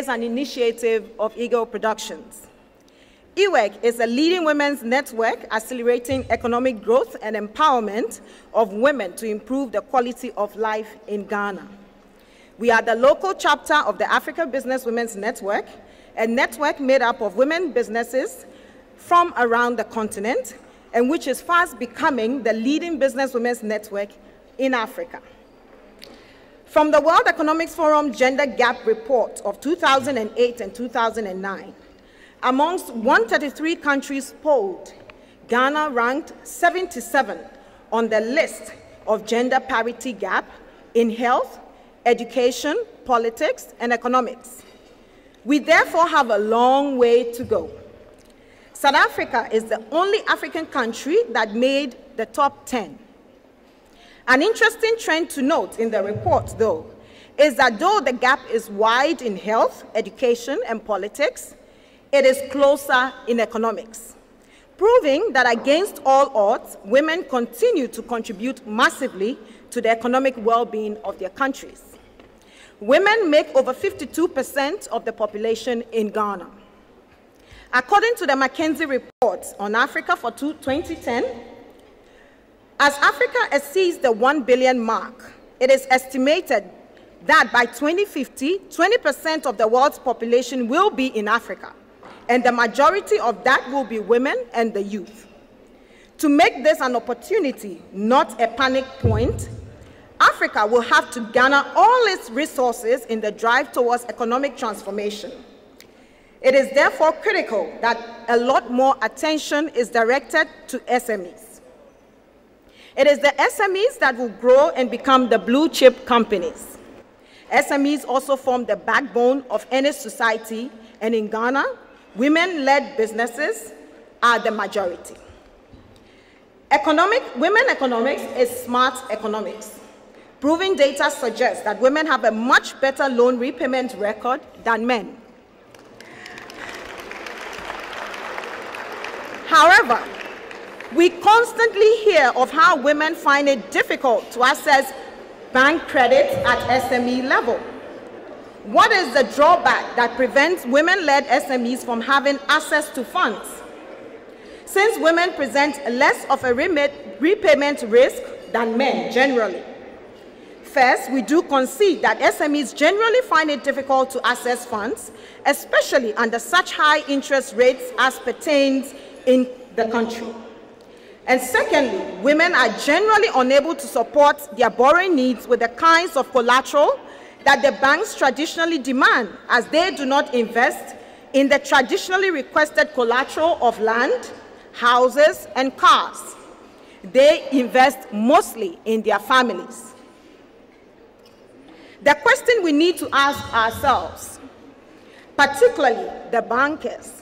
is an initiative of Eagle Productions. EWEC is a leading women's network accelerating economic growth and empowerment of women to improve the quality of life in Ghana. We are the local chapter of the Africa Business Women's Network, a network made up of women businesses from around the continent, and which is fast becoming the leading business women's network in Africa. From the World Economic Forum Gender Gap Report of 2008 and 2009, amongst 133 countries polled, Ghana ranked 77 on the list of gender parity gap in health, education, politics, and economics. We therefore have a long way to go. South Africa is the only African country that made the top 10. An interesting trend to note in the report, though, is that though the gap is wide in health, education, and politics, it is closer in economics, proving that against all odds, women continue to contribute massively to the economic well-being of their countries. Women make over 52% of the population in Ghana. According to the McKinsey report on Africa for 2010, as Africa exceeds the 1 billion mark, it is estimated that by 2050, 20% of the world's population will be in Africa, and the majority of that will be women and the youth. To make this an opportunity, not a panic point, Africa will have to garner all its resources in the drive towards economic transformation. It is therefore critical that a lot more attention is directed to SMEs. It is the SMEs that will grow and become the blue chip companies. SMEs also form the backbone of any society, and in Ghana, women-led businesses are the majority. Women economics is smart economics. Proving data suggests that women have a much better loan repayment record than men. However, we constantly hear of how women find it difficult to access bank credit at SME level. What is the drawback that prevents women-led SMEs from having access to funds? Since women present less of a repayment risk than men generally. First, we do concede that SMEs generally find it difficult to access funds, especially under such high interest rates as pertains in the country. And secondly, women are generally unable to support their borrowing needs with the kinds of collateral that the banks traditionally demand, as they do not invest in the traditionally requested collateral of land, houses, and cars. They invest mostly in their families. The question we need to ask ourselves, particularly the bankers,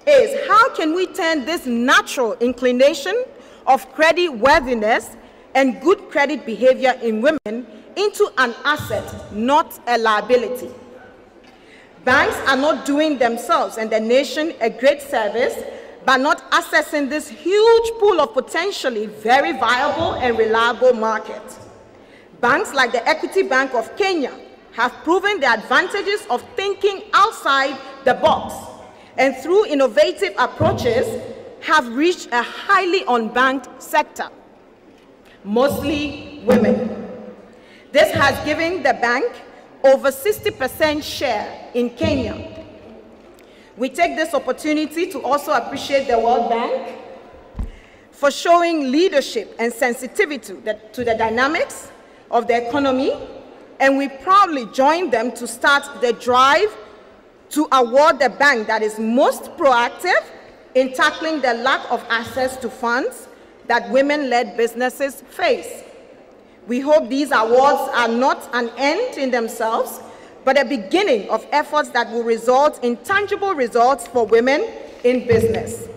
is how can we turn this natural inclination of credit worthiness and good credit behavior in women into an asset, not a liability? Banks are not doing themselves and the nation a great service by not accessing this huge pool of potentially very viable and reliable market. Banks like the Equity Bank of Kenya have proven the advantages of thinking outside the box, and through innovative approaches have reached a highly unbanked sector, mostly women. This has given the bank over 60% share in Kenya. We take this opportunity to also appreciate the World Bank for showing leadership and sensitivity to the dynamics of the economy, and we proudly join them to start the drive to award the bank that is most proactive in tackling the lack of access to funds that women-led businesses face. We hope these awards are not an end in themselves, but a beginning of efforts that will result in tangible results for women in business.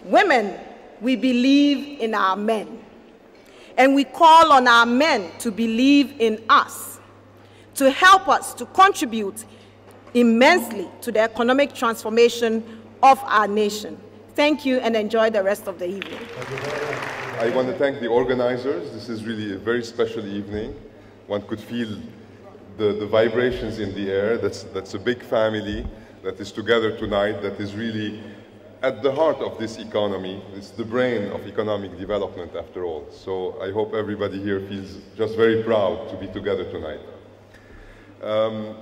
Women, we believe in our men, and we call on our men to believe in us, to help us to contribute immensely to the economic transformation of our nation. Thank you, and enjoy the rest of the evening. I want to thank the organizers. This is really a very special evening. One could feel the vibrations in the air. That's a big family that is together tonight, that is really at the heart of this economy. It's the brain of economic development after all. So I hope everybody here feels just very proud to be together tonight.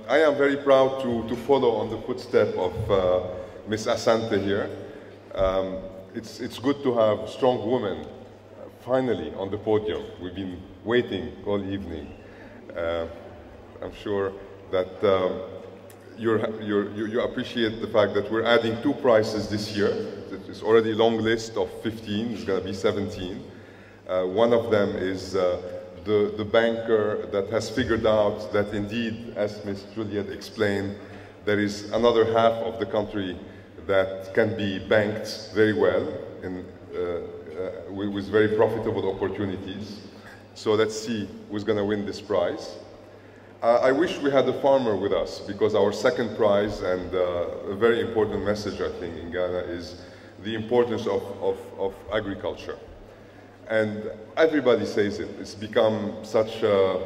I am very proud to follow on the footstep of Ms. Asante here. It's good to have strong women finally on the podium. We've been waiting all evening. I'm sure that you appreciate the fact that we're adding 2 prizes this year. It's already a long list of 15, it's going to be 17. One of them is the banker that has figured out that indeed, as Ms. Juliet explained, there is another half of the country that can be banked very well with very profitable opportunities. So let's see who's going to win this prize. I wish we had a farmer with us, because our second prize, and a very important message I think in Ghana, is the importance of agriculture. And everybody says it. It's become such a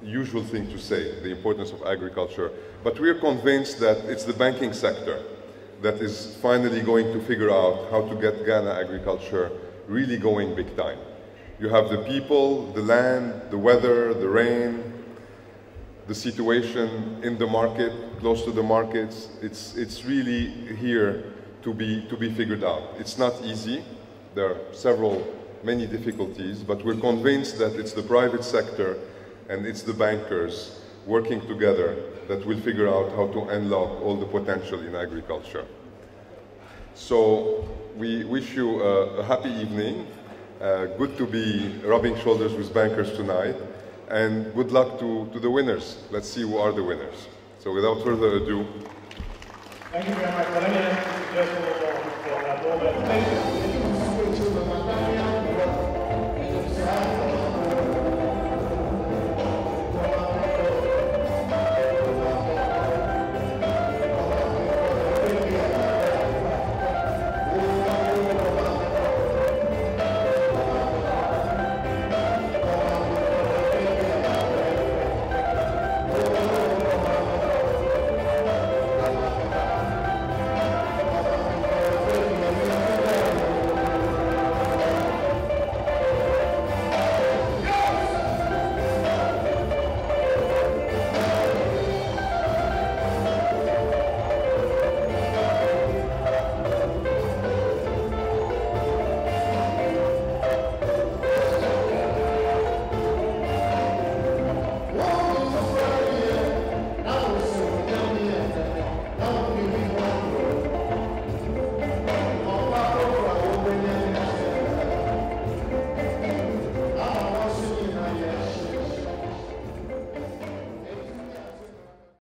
usual thing to say, the importance of agriculture. But we're convinced that it's the banking sector that is finally going to figure out how to get Ghana agriculture really going big time. You have the people, the land, the weather, the rain, the situation in the market, close to the markets. It's really here to be figured out. It's not easy. There are many difficulties, but we're convinced that it's the private sector and it's the bankers working together that will figure out how to unlock all the potential in agriculture. So we wish you a happy evening. Good to be rubbing shoulders with bankers tonight, and good luck to the winners. Let's see who are the winners. So without further ado. Thank you very much. Let me ask you just a little more for that moment.